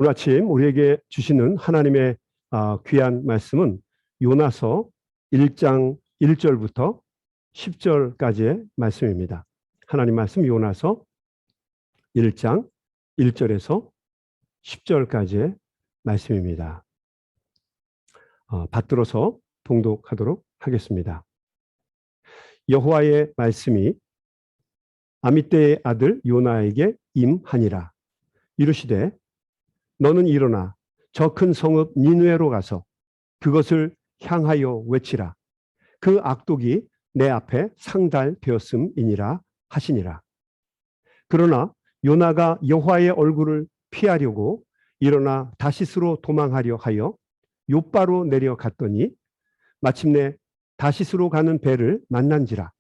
오늘 아침 우리에게 주시는 하나님의 귀한 말씀은 요나서 1장 1절부터 10절까지의 말씀입니다. 하나님 말씀 요나서 1장 1절에서 10절까지의 말씀입니다. 받들어서 봉독하도록 하겠습니다. 여호와의 말씀이 아미떼의 아들 요나에게 임하니라. 이르시되 너는 일어나 저 큰 성읍 니느웨로 가서 그것을 향하여 외치라. 그 악독이 내 앞에 상달되었음이니라 하시니라. 그러나 요나가 여호와의 얼굴을 피하려고 일어나 다시스로 도망하려 하여 욥바로 내려갔더니 마침내 다시스로 가는 배를 만난지라.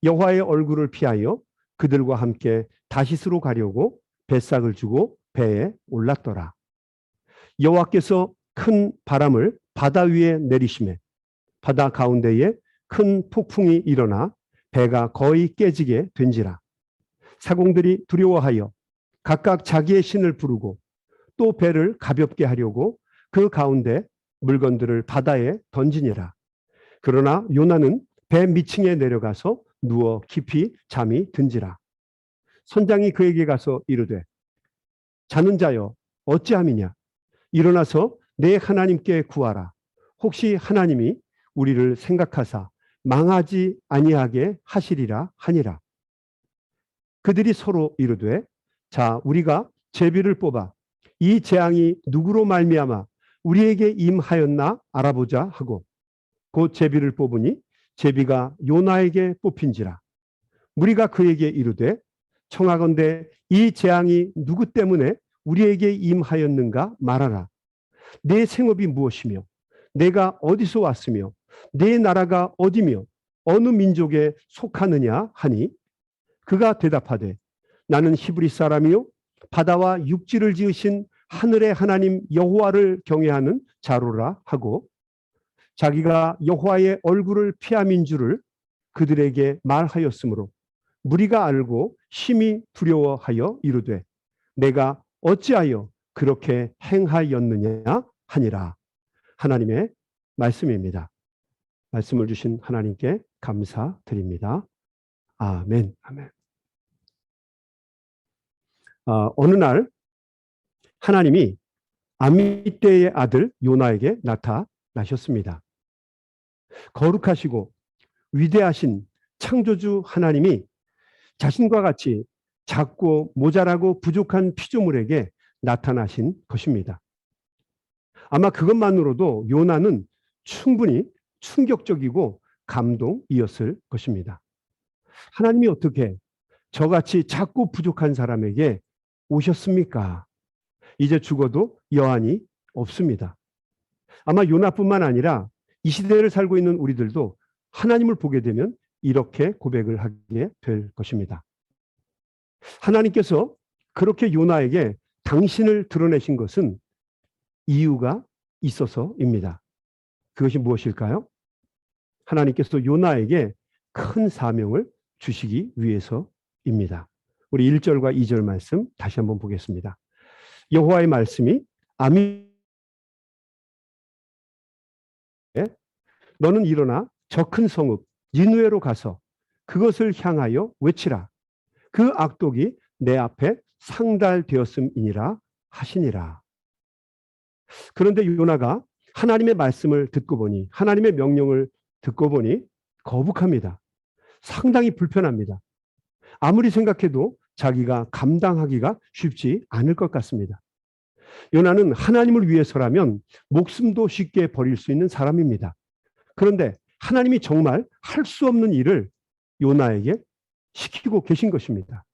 여호와의 얼굴을 피하여 그들과 함께 다시스로 가려고 뱃삭을 주고 배에 올랐더라. 여호와께서 큰 바람을 바다 위에 내리시매 바다 가운데에 큰 폭풍이 일어나 배가 거의 깨지게 된지라. 사공들이 두려워하여 각각 자기의 신을 부르고 또 배를 가볍게 하려고 그 가운데 물건들을 바다에 던지니라. 그러나 요나는 배 밑층에 내려가서 누워 깊이 잠이 든지라. 선장이 그에게 가서 이르되 자는 자여 어찌함이냐. 일어나서 내 하나님께 구하라. 혹시 하나님이 우리를 생각하사 망하지 아니하게 하시리라 하니라. 그들이 서로 이르되 자 우리가 제비를 뽑아 이 재앙이 누구로 말미암아 우리에게 임하였나 알아보자 하고 곧 제비를 뽑으니 제비가 요나에게 뽑힌지라. 무리가 그에게 이르되 청하건대 이 재앙이 누구 때문에 우리에게 임하였는가 말하라. 내 생업이 무엇이며 내가 어디서 왔으며 내 나라가 어디며 어느 민족에 속하느냐 하니 그가 대답하되 나는 히브리 사람이요 바다와 육지를 지으신 하늘의 하나님 여호와를 경외하는 자로라 하고 자기가 여호와의 얼굴을 피함인 줄을 그들에게 말하였으므로 무리가 알고 심히 두려워하여 이르되 내가 어찌하여 그렇게 행하였느냐 하니라. 하나님의 말씀입니다. 말씀을 주신 하나님께 감사드립니다. 아멘. 아멘. 어느 날 하나님이 아미떼의 아들 요나에게 나타나셨습니다. 거룩하시고 위대하신 창조주 하나님이 자신과 같이 작고 모자라고 부족한 피조물에게 나타나신 것입니다. 아마 그것만으로도 요나는 충분히 충격적이고 감동이었을 것입니다. 하나님이 어떻게 저같이 작고 부족한 사람에게 오셨습니까? 이제 죽어도 여한이 없습니다. 아마 요나뿐만 아니라 이 시대를 살고 있는 우리들도 하나님을 보게 되면 이렇게 고백을 하게 될 것입니다. 하나님께서 그렇게 요나에게 당신을 드러내신 것은 이유가 있어서입니다. 그것이 무엇일까요? 하나님께서 요나에게 큰 사명을 주시기 위해서입니다. 우리 1절과 2절 말씀 다시 한번 보겠습니다. 여호와의 말씀이 너는 일어나 저 큰 성읍 니느웨로 가서 그것을 향하여 외치라. 그 악독이 내 앞에 상달되었음이니라 하시니라. 그런데 요나가 하나님의 말씀을 듣고 보니 하나님의 명령을 듣고 보니 거북합니다. 상당히 불편합니다. 아무리 생각해도 자기가 감당하기가 쉽지 않을 것 같습니다. 요나는 하나님을 위해서라면 목숨도 쉽게 버릴 수 있는 사람입니다. 그런데 하나님이 정말 할 수 없는 일을 요나에게 시키고 계신 것입니다.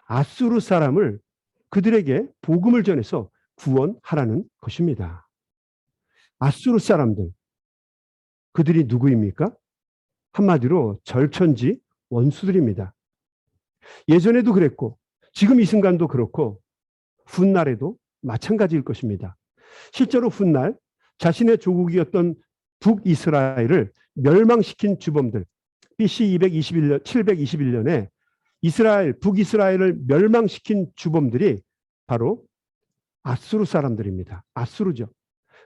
아수르 사람을 그들에게 복음을 전해서 구원하라는 것입니다. 아수르 사람들, 그들이 누구입니까? 한마디로 절천지 원수들입니다. 예전에도 그랬고 지금 이 순간도 그렇고 훗날에도 마찬가지일 것입니다. 실제로 훗날 자신의 조국이었던 북이스라엘을 멸망시킨 주범들, BC 721년에 북이스라엘을 멸망시킨 주범들이 바로 아수르 사람들입니다. 아수르죠.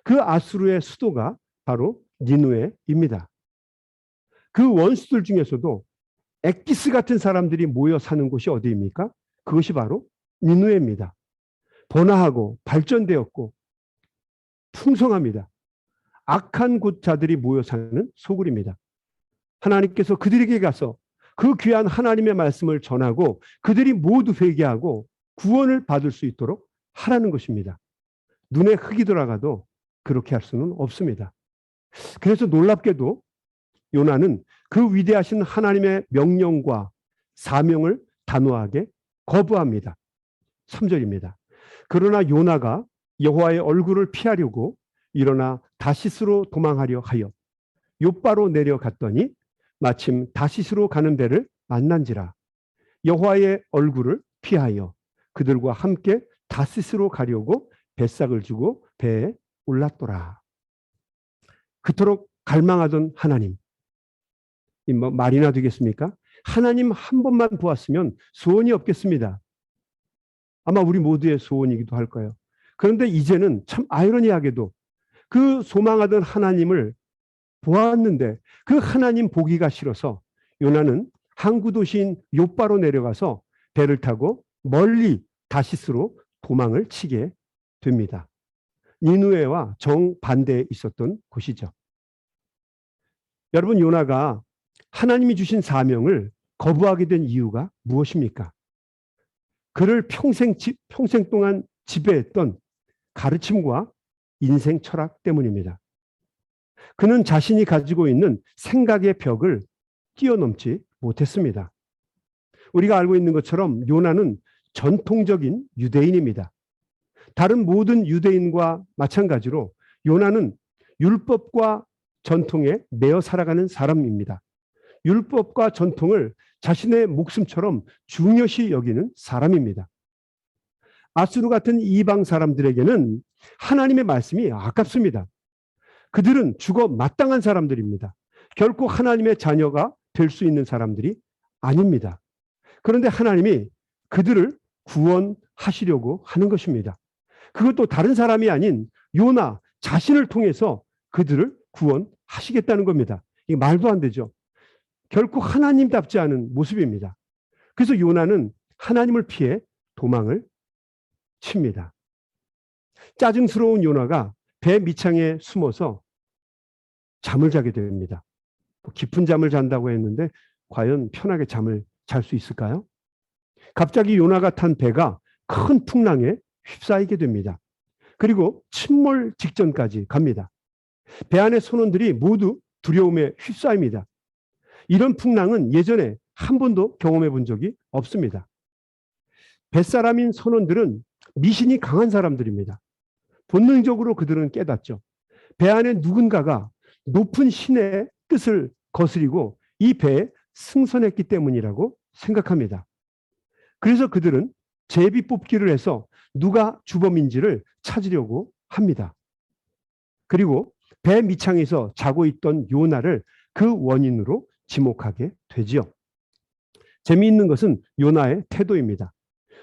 그 아수르의 수도가 바로 니누에입니다. 그 원수들 중에서도 엑기스 같은 사람들이 모여 사는 곳이 어디입니까? 그것이 바로 니누에입니다. 번화하고 발전되었고 풍성합니다. 악한 곳자들이 모여 사는 소굴입니다. 하나님께서 그들에게 가서 그 귀한 하나님의 말씀을 전하고 그들이 모두 회개하고 구원을 받을 수 있도록 하라는 것입니다. 눈에 흙이 들어가도 그렇게 할 수는 없습니다. 그래서 놀랍게도 요나는 그 위대하신 하나님의 명령과 사명을 단호하게 거부합니다. 3절입니다. 그러나 요나가 여호와의 얼굴을 피하려고 일어나 다시스로 도망하려 하여 욥바로 내려갔더니 마침 다시스로 가는 배를 만난지라. 여호와의 얼굴을 피하여 그들과 함께 다시스로 가려고 뱃삭을 주고 배에 올랐더라. 그토록 갈망하던 하나님, 뭐 말이나 되겠습니까? 하나님 한 번만 보았으면 소원이 없겠습니다. 아마 우리 모두의 소원이기도 할 거예요. 그런데 이제는 참 아이러니하게도 그 소망하던 하나님을 보았는데 그 하나님 보기가 싫어서 요나는 항구 도시인 욥바로 내려가서 배를 타고 멀리 다시스로 도망을 치게 됩니다. 니누에와 정반대에 있었던 곳이죠. 여러분, 요나가 하나님이 주신 사명을 거부하게 된 이유가 무엇입니까? 그를 평생 동안 지배했던 가르침과 인생 철학 때문입니다. 그는 자신이 가지고 있는 생각의 벽을 뛰어넘지 못했습니다. 우리가 알고 있는 것처럼 요나는 전통적인 유대인입니다. 다른 모든 유대인과 마찬가지로 요나는 율법과 전통에 매여 살아가는 사람입니다. 율법과 전통을 자신의 목숨처럼 중요시 여기는 사람입니다. 아수르 같은 이방 사람들에게는 하나님의 말씀이 아깝습니다. 그들은 죽어 마땅한 사람들입니다. 결코 하나님의 자녀가 될 수 있는 사람들이 아닙니다. 그런데 하나님이 그들을 구원하시려고 하는 것입니다. 그것도 다른 사람이 아닌 요나 자신을 통해서 그들을 구원하시겠다는 겁니다. 이게 말도 안 되죠. 결코 하나님답지 않은 모습입니다. 그래서 요나는 하나님을 피해 도망을 칩니다. 짜증스러운 요나가 배 밑창에 숨어서 잠을 자게 됩니다. 깊은 잠을 잔다고 했는데 과연 편하게 잠을 잘 수 있을까요? 갑자기 요나가 탄 배가 큰 풍랑에 휩싸이게 됩니다. 그리고 침몰 직전까지 갑니다. 배 안의 선원들이 모두 두려움에 휩싸입니다. 이런 풍랑은 예전에 한 번도 경험해 본 적이 없습니다. 뱃사람인 선원들은 미신이 강한 사람들입니다. 본능적으로 그들은 깨닫죠. 배 안에 누군가가 높은 신의 뜻을 거스리고 이 배에 승선했기 때문이라고 생각합니다. 그래서 그들은 제비 뽑기를 해서 누가 주범인지를 찾으려고 합니다. 그리고 배 밑창에서 자고 있던 요나를 그 원인으로 지목하게 되지요. 재미있는 것은 요나의 태도입니다.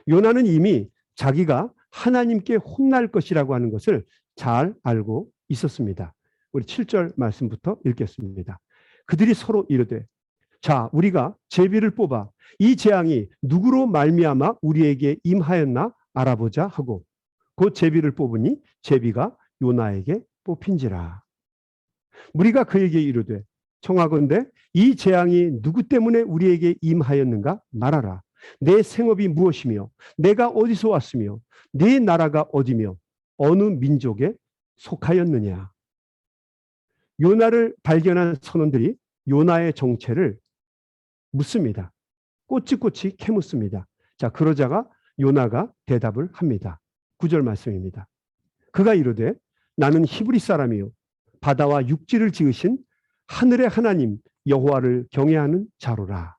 요나는 이미 자기가 하나님께 혼날 것이라고 하는 것을 잘 알고 있었습니다. 우리 7절 말씀부터 읽겠습니다. 그들이 서로 이르되 자 우리가 제비를 뽑아 이 재앙이 누구로 말미암아 우리에게 임하였나 알아보자 하고 곧 제비를 뽑으니 제비가 요나에게 뽑힌지라. 우리가 그에게 이르되 청하건대 이 재앙이 누구 때문에 우리에게 임하였는가 말하라. 내 생업이 무엇이며 내가 어디서 왔으며 네 나라가 어디며 어느 민족에 속하였느냐. 요나를 발견한 선원들이 요나의 정체를 묻습니다. 꼬치꼬치 캐묻습니다. 자, 그러자가 요나가 대답을 합니다. 9절 말씀입니다. 그가 이르되 나는 히브리 사람이요 바다와 육지를 지으신 하늘의 하나님 여호와를 경외하는 자로라.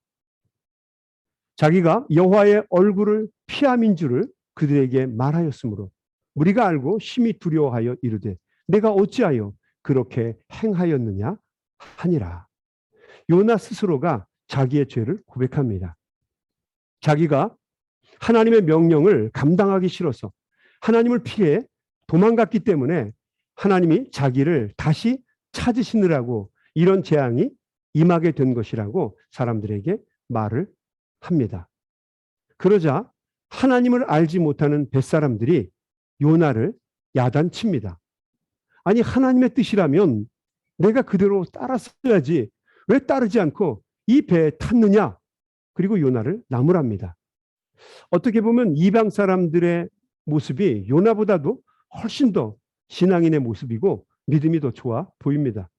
자기가 여호와의 얼굴을 피함인 줄을 그들에게 말하였으므로 우리가 알고 심히 두려워하여 이르되 내가 어찌하여 그렇게 행하였느냐 하니라. 요나 스스로가 자기의 죄를 고백합니다. 자기가 하나님의 명령을 감당하기 싫어서 하나님을 피해 도망갔기 때문에 하나님이 자기를 다시 찾으시느라고 이런 재앙이 임하게 된 것이라고 사람들에게 말을 합니다. 그러자 하나님을 알지 못하는 뱃사람들이 요나를 야단칩니다. 아니, 하나님의 뜻이라면 내가 그대로 따랐어야지 왜 따르지 않고 이 배에 탔느냐? 그리고 요나를 나무랍니다. 어떻게 보면 이방 사람들의 모습이 요나보다도 훨씬 더 신앙인의 모습이고 믿음이 더 좋아 보입니다.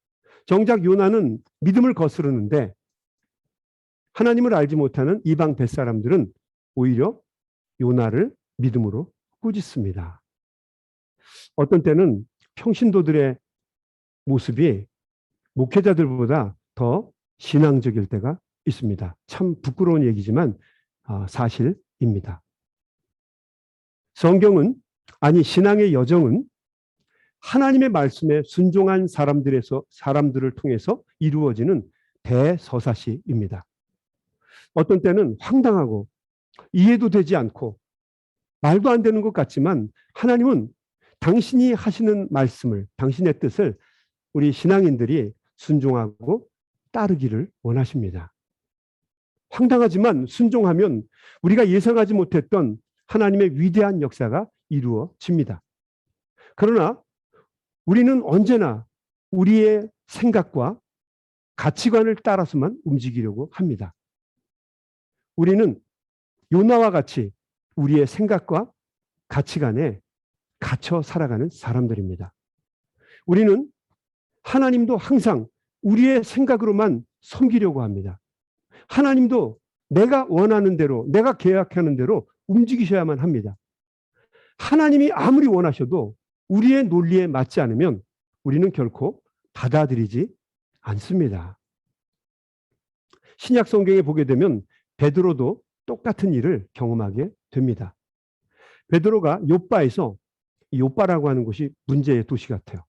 정작 요나는 믿음을 거스르는데 하나님을 알지 못하는 이방 뱃사람들은 오히려 요나를 믿음으로 꾸짖습니다. 어떤 때는 평신도들의 모습이 목회자들보다 더 신앙적일 때가 있습니다. 참 부끄러운 얘기지만 사실입니다. 성경은, 아니 신앙의 여정은 하나님의 말씀에 순종한 사람들을 통해서 이루어지는 대서사시입니다. 어떤 때는 황당하고 이해도 되지 않고 말도 안 되는 것 같지만 하나님은 당신이 하시는 말씀을, 당신의 뜻을 우리 신앙인들이 순종하고 따르기를 원하십니다. 황당하지만 순종하면 우리가 예상하지 못했던 하나님의 위대한 역사가 이루어집니다. 그러나 우리는 언제나 우리의 생각과 가치관을 따라서만 움직이려고 합니다. 우리는 요나와 같이 우리의 생각과 가치관에 갇혀 살아가는 사람들입니다. 우리는 하나님도 항상 우리의 생각으로만 섬기려고 합니다. 하나님도 내가 원하는 대로, 내가 계획하는 대로 움직이셔야만 합니다. 하나님이 아무리 원하셔도 우리의 논리에 맞지 않으면 우리는 결코 받아들이지 않습니다. 신약 성경에 보게 되면 베드로도 똑같은 일을 경험하게 됩니다. 베드로가 욥바에서, 욥바라고 하는 곳이 문제의 도시 같아요.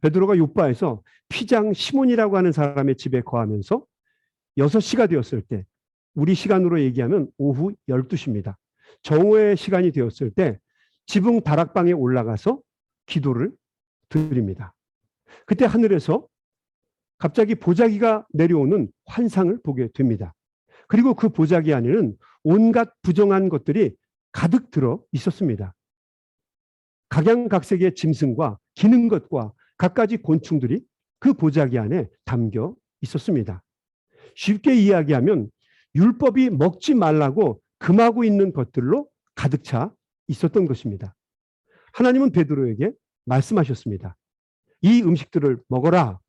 베드로가 욥바에서 피장 시몬이라고 하는 사람의 집에 거하면서 6시가 되었을 때, 우리 시간으로 얘기하면 오후 12시입니다. 정오의 시간이 되었을 때 지붕 다락방에 올라가서 기도를 드립니다. 그때 하늘에서 갑자기 보자기가 내려오는 환상을 보게 됩니다. 그리고 그 보자기 안에는 온갖 부정한 것들이 가득 들어 있었습니다. 각양각색의 짐승과 기는 것과 갖가지 곤충들이 그 보자기 안에 담겨 있었습니다. 쉽게 이야기하면 율법이 먹지 말라고 금하고 있는 것들로 가득 차 있었던 것입니다. 하나님은 베드로에게 말씀하셨습니다. 이 음식들을 먹어라.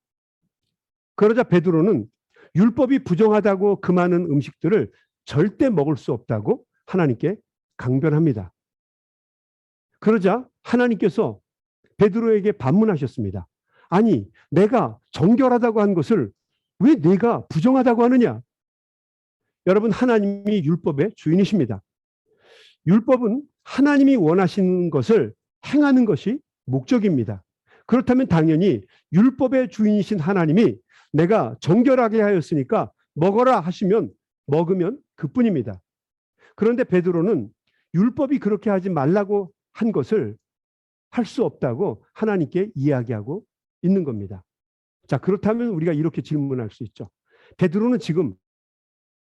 그러자 베드로는 율법이 부정하다고 금하는 음식들을 절대 먹을 수 없다고 하나님께 강변합니다. 그러자 하나님께서 베드로에게 반문하셨습니다. 아니, 내가 정결하다고 한 것을 왜 내가 부정하다고 하느냐? 여러분, 하나님이 율법의 주인이십니다. 율법은 하나님이 원하시는 것을 행하는 것이 목적입니다. 그렇다면 당연히 율법의 주인이신 하나님이 내가 정결하게 하였으니까 먹어라 하시면 먹으면 그뿐입니다. 그런데 베드로는 율법이 그렇게 하지 말라고 한 것을 할 수 없다고 하나님께 이야기하고 있는 겁니다. 자, 그렇다면 우리가 이렇게 질문할 수 있죠. 베드로는 지금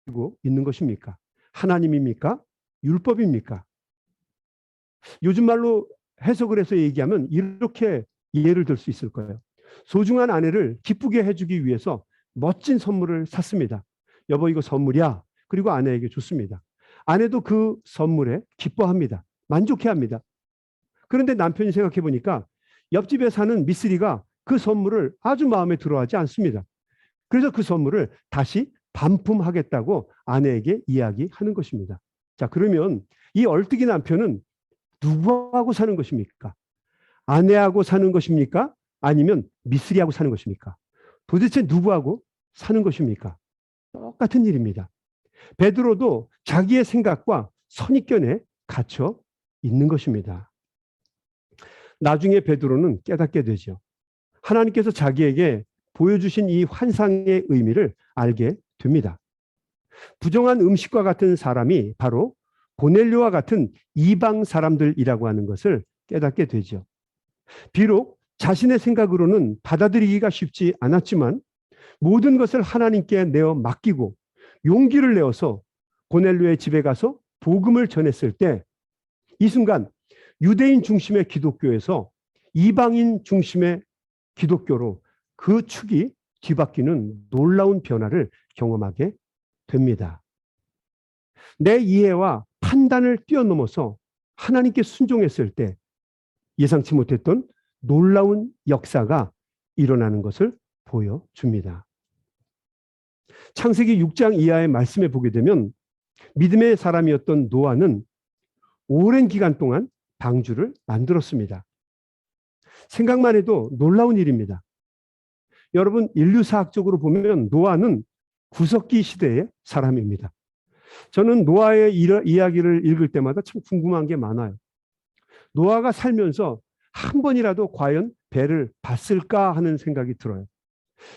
알고 있는 것입니까? 하나님입니까? 율법입니까? 요즘 말로 해석을 해서 얘기하면 이렇게 예를 들 수 있을 거예요. 소중한 아내를 기쁘게 해주기 위해서 멋진 선물을 샀습니다. 여보, 이거 선물이야. 그리고 아내에게 줬습니다. 아내도 그 선물에 기뻐합니다. 만족해합니다. 그런데 남편이 생각해 보니까 옆집에 사는 미쓰리가 그 선물을 아주 마음에 들어하지 않습니다. 그래서 그 선물을 다시 반품하겠다고 아내에게 이야기하는 것입니다. 자, 그러면 이 얼뜨기 남편은 누구하고 사는 것입니까? 아내하고 사는 것입니까? 아니면 미쓰리하고 사는 것입니까? 도대체 누구하고 사는 것입니까? 똑같은 일입니다. 베드로도 자기의 생각과 선입견에 갇혀 있는 것입니다. 나중에 베드로는 깨닫게 되죠. 하나님께서 자기에게 보여주신 이 환상의 의미를 알게 됩니다. 부정한 음식과 같은 사람이 바로 고넬료와 같은 이방 사람들이라고 하는 것을 깨닫게 되죠. 비록 자신의 생각으로는 받아들이기가 쉽지 않았지만 모든 것을 하나님께 내어 맡기고 용기를 내어서 고넬료의 집에 가서 복음을 전했을 때 이 순간 유대인 중심의 기독교에서 이방인 중심의 기독교로 그 축이 뒤바뀌는 놀라운 변화를 경험하게 됩니다. 내 이해와 판단을 뛰어넘어서 하나님께 순종했을 때 예상치 못했던 놀라운 역사가 일어나는 것을 보여줍니다. 창세기 6장 이하의 말씀에 보게 되면 믿음의 사람이었던 노아는 오랜 기간 동안 방주를 만들었습니다. 생각만 해도 놀라운 일입니다. 여러분, 인류사학적으로 보면 노아는 구석기 시대의 사람입니다. 저는 노아의 이야기를 읽을 때마다 참 궁금한 게 많아요. 노아가 살면서 한 번이라도 과연 배를 봤을까 하는 생각이 들어요.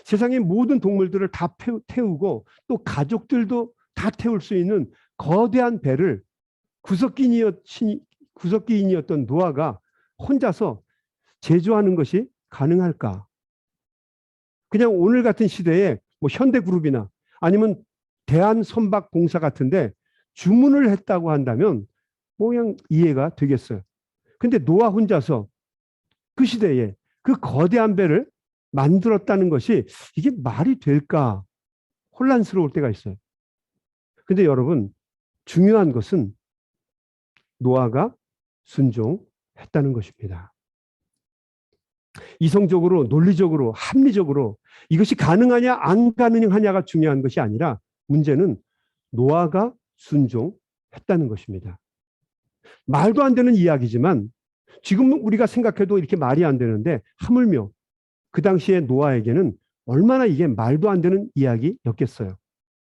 세상의 모든 동물들을 다 태우고 또 가족들도 다 태울 수 있는 거대한 배를 구석기인이었던 노아가 혼자서 제조하는 것이 가능할까? 그냥 오늘 같은 시대에 뭐 현대그룹이나 아니면 대한선박공사 같은데 주문을 했다고 한다면 뭐 그냥 이해가 되겠어요. 근데 노아 혼자서 그 시대에 그 거대한 배를 만들었다는 것이 이게 말이 될까? 혼란스러울 때가 있어요. 근데 여러분, 중요한 것은 노아가 순종했다는 것입니다. 이성적으로, 논리적으로, 합리적으로 이것이 가능하냐 안 가능하냐가 중요한 것이 아니라 문제는 노아가 순종했다는 것입니다. 말도 안 되는 이야기지만 지금 우리가 생각해도 이렇게 말이 안 되는데 하물며 그 당시에 노아에게는 얼마나 이게 말도 안 되는 이야기였겠어요.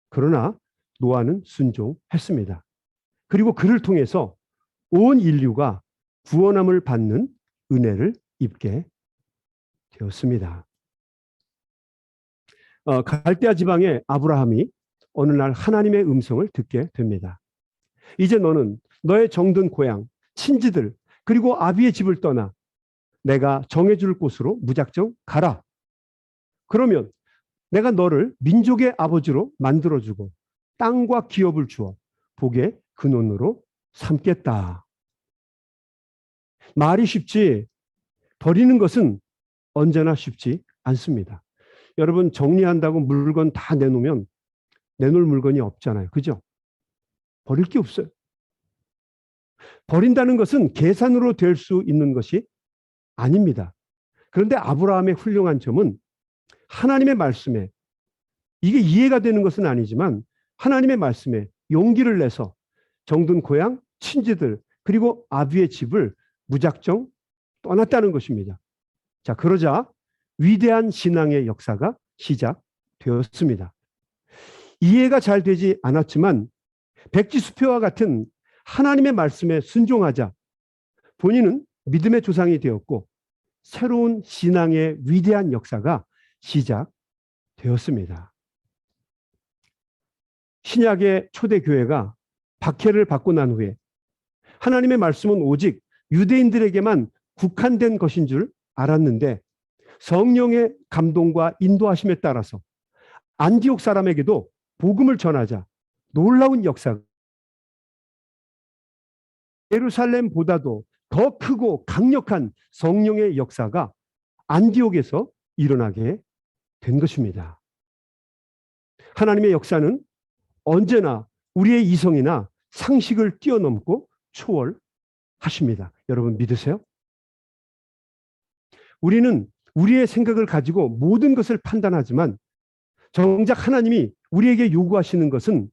그러나 노아는 순종했습니다. 그리고 그를 통해서 온 인류가 구원함을 받는 은혜를 입게 되었습니다. 갈대아 지방의 아브라함이 어느 날 하나님의 음성을 듣게 됩니다. 이제 너는 너의 정든 고향, 친지들, 그리고 아비의 집을 떠나 내가 정해줄 곳으로 무작정 가라. 그러면 내가 너를 민족의 아버지로 만들어주고 땅과 기업을 주어 복의 근원으로 삼겠다. 말이 쉽지 버리는 것은 언제나 쉽지 않습니다. 여러분, 정리한다고 물건 다 내놓으면 내놓을 물건이 없잖아요. 그죠? 버릴 게 없어요. 버린다는 것은 계산으로 될 수 있는 것이 아닙니다. 그런데 아브라함의 훌륭한 점은 하나님의 말씀에, 이게 이해가 되는 것은 아니지만 하나님의 말씀에 용기를 내서 정든 고향, 친지들, 그리고 아비의 집을 무작정 떠났다는 것입니다. 자, 그러자 위대한 신앙의 역사가 시작되었습니다. 이해가 잘 되지 않았지만 백지수표와 같은 하나님의 말씀에 순종하자 본인은 믿음의 조상이 되었고 새로운 신앙의 위대한 역사가 시작되었습니다. 신약의 초대교회가 박해를 받고 난 후에 하나님의 말씀은 오직 유대인들에게만 국한된 것인 줄 알았는데 성령의 감동과 인도하심에 따라서 안디옥 사람에게도 복음을 전하자 놀라운 역사가 예루살렘보다도 더 크고 강력한 성령의 역사가 안디옥에서 일어나게 된 것입니다. 하나님의 역사는 언제나 우리의 이성이나 상식을 뛰어넘고 초월하십니다. 여러분 믿으세요? 우리는 우리의 생각을 가지고 모든 것을 판단하지만 정작 하나님이 우리에게 요구하시는 것은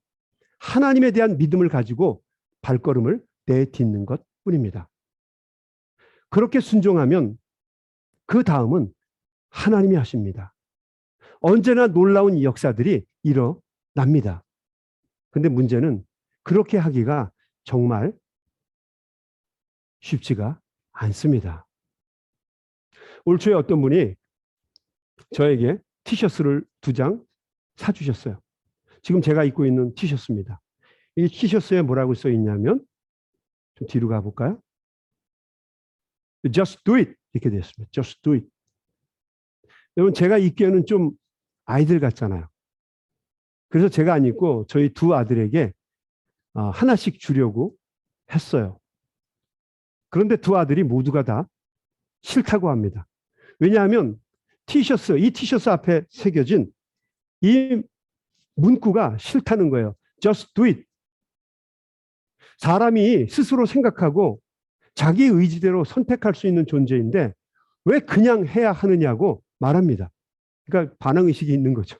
하나님에 대한 믿음을 가지고 발걸음을 내딛는 것뿐입니다. 그렇게 순종하면 그 다음은 하나님이 하십니다. 언제나 놀라운 역사들이 일어납니다. 근데 문제는 그렇게 하기가 정말 쉽지가 않습니다. 올 초에 어떤 분이 저에게 티셔츠를 2장 사주셨어요. 지금 제가 입고 있는 티셔츠입니다. 이 티셔츠에 뭐라고 써 있냐면, 좀 뒤로 가볼까요? Just do it. 이렇게 되어 있습니다. Just do it. 여러분, 제가 입기에는 좀 아이들 같잖아요. 그래서 제가 안 입고 저희 두 아들에게 하나씩 주려고 했어요. 그런데 두 아들이 모두가 다 싫다고 합니다. 왜냐하면 이 티셔츠 앞에 새겨진 이 문구가 싫다는 거예요. Just do it. 사람이 스스로 생각하고 자기 의지대로 선택할 수 있는 존재인데 왜 그냥 해야 하느냐고 말합니다. 그러니까 반항의식이 있는 거죠.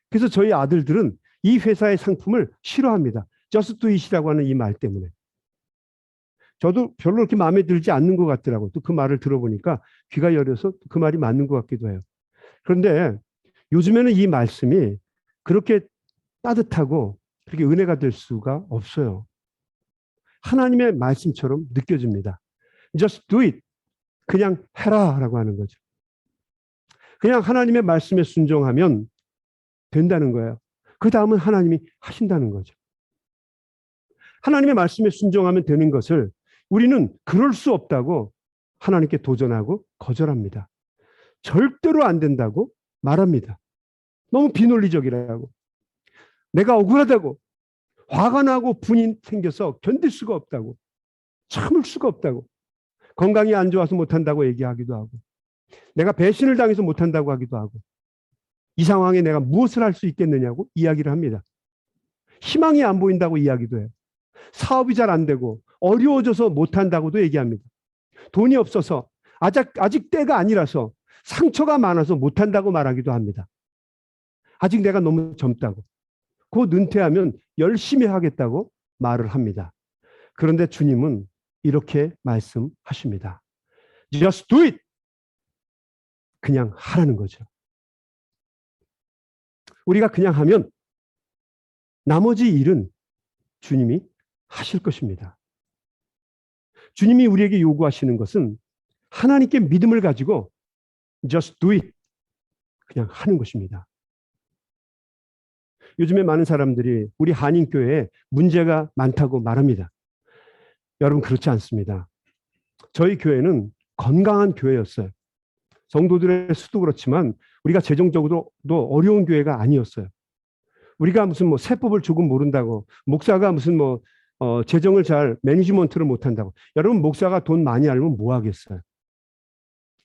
그래서 저희 아들들은 이 회사의 상품을 싫어합니다. Just do it이라고 하는 이 말 때문에. 저도 별로 그렇게 마음에 들지 않는 것 같더라고요. 또 그 말을 들어보니까 귀가 여려서 그 말이 맞는 것 같기도 해요. 그런데 요즘에는 이 말씀이 그렇게 따뜻하고 그렇게 은혜가 될 수가 없어요. 하나님의 말씀처럼 느껴집니다. Just do it. 그냥 해라 라고 하는 거죠. 그냥 하나님의 말씀에 순종하면 된다는 거예요. 그 다음은 하나님이 하신다는 거죠. 하나님의 말씀에 순종하면 되는 것을 우리는 그럴 수 없다고 하나님께 도전하고 거절합니다. 절대로 안 된다고 말합니다. 너무 비논리적이라고. 내가 억울하다고. 화가 나고 분이 생겨서 견딜 수가 없다고. 참을 수가 없다고. 건강이 안 좋아서 못한다고 얘기하기도 하고. 내가 배신을 당해서 못한다고 하기도 하고. 이 상황에 내가 무엇을 할 수 있겠느냐고 이야기를 합니다. 희망이 안 보인다고 이야기도 해요. 사업이 잘 안 되고 어려워져서 못한다고도 얘기합니다. 돈이 없어서 아직 때가 아니라서 상처가 많아서 못한다고 말하기도 합니다. 아직 내가 너무 젊다고. 곧 은퇴하면 열심히 하겠다고 말을 합니다. 그런데 주님은 이렇게 말씀하십니다. Just do it. 그냥 하라는 거죠. 우리가 그냥 하면 나머지 일은 주님이 하실 것입니다. 주님이 우리에게 요구하시는 것은 하나님께 믿음을 가지고 just do it. 그냥 하는 것입니다. 요즘에 많은 사람들이 우리 한인교회에 문제가 많다고 말합니다. 여러분, 그렇지 않습니다. 저희 교회는 건강한 교회였어요. 성도들의 수도 그렇지만 우리가 재정적으로도 어려운 교회가 아니었어요. 우리가 무슨 세법을 조금 모른다고, 목사가 무슨 재정을 잘 매니지먼트를 못한다고. 여러분, 목사가 돈 많이 알면 뭐 하겠어요?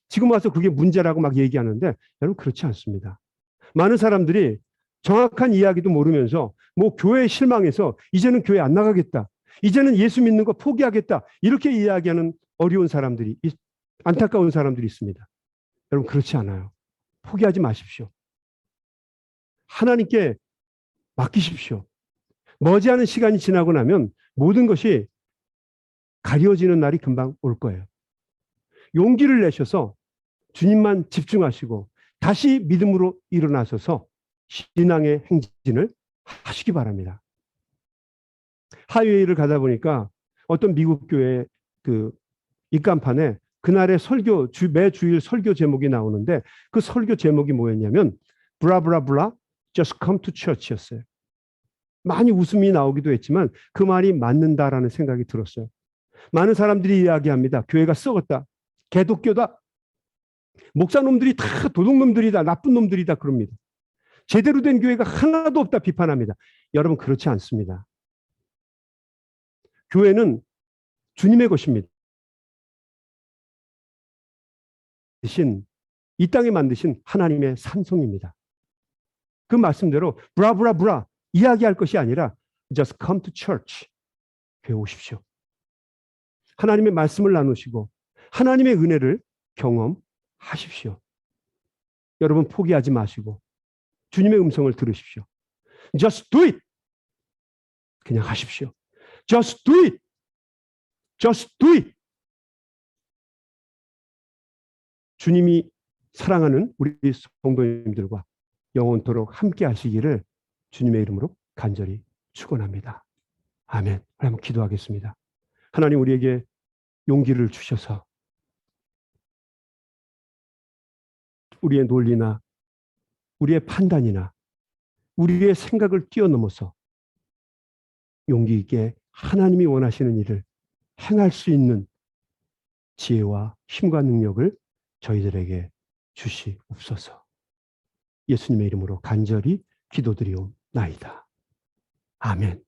지금 와서 그게 문제라고 막 얘기하는데 여러분, 그렇지 않습니다. 많은 사람들이 정확한 이야기도 모르면서 교회에 실망해서 이제는 교회 안 나가겠다. 이제는 예수 믿는 거 포기하겠다. 이렇게 이야기하는 어려운 사람들이, 안타까운 사람들이 있습니다. 여러분, 그렇지 않아요. 포기하지 마십시오. 하나님께 맡기십시오. 머지않은 시간이 지나고 나면 모든 것이 가려지는 날이 금방 올 거예요. 용기를 내셔서 주님만 집중하시고 다시 믿음으로 일어나셔서 신앙의 행진을 하시기 바랍니다. 하이웨이를 가다 보니까 어떤 미국 교회 그 입간판에 그날의 매 주일 설교 제목이 나오는데 그 설교 제목이 뭐였냐면 브라브라브라 just come to church였어요. 많이 웃음이 나오기도 했지만 그 말이 맞는다라는 생각이 들었어요. 많은 사람들이 이야기합니다. 교회가 썩었다. 개독교다. 목사놈들이 다 도둑놈들이다. 나쁜 놈들이다. 그럽니다. 제대로 된 교회가 하나도 없다 비판합니다. 여러분, 그렇지 않습니다. 교회는 주님의 것입니다. 대신 이 땅에 만드신 하나님의 산성입니다. 그 말씀대로 브라브라브라 이야기할 것이 아니라 just come to church. 교회 오십시오. 하나님의 말씀을 나누시고 하나님의 은혜를 경험하십시오. 여러분, 포기하지 마시고 주님의 음성을 들으십시오. Just do it. 그냥 하십시오. Just do it. Just do it. 주님이 사랑하는 우리 성도님들과 영원토록 함께 하시기를 주님의 이름으로 간절히 축원합니다. 아멘. 한번 기도하겠습니다. 하나님, 우리에게 용기를 주셔서 우리의 논리나 우리의 판단이나 우리의 생각을 뛰어넘어서 용기 있게 하나님이 원하시는 일을 행할 수 있는 지혜와 힘과 능력을 저희들에게 주시옵소서. 예수님의 이름으로 간절히 기도드리옵나이다. 아멘.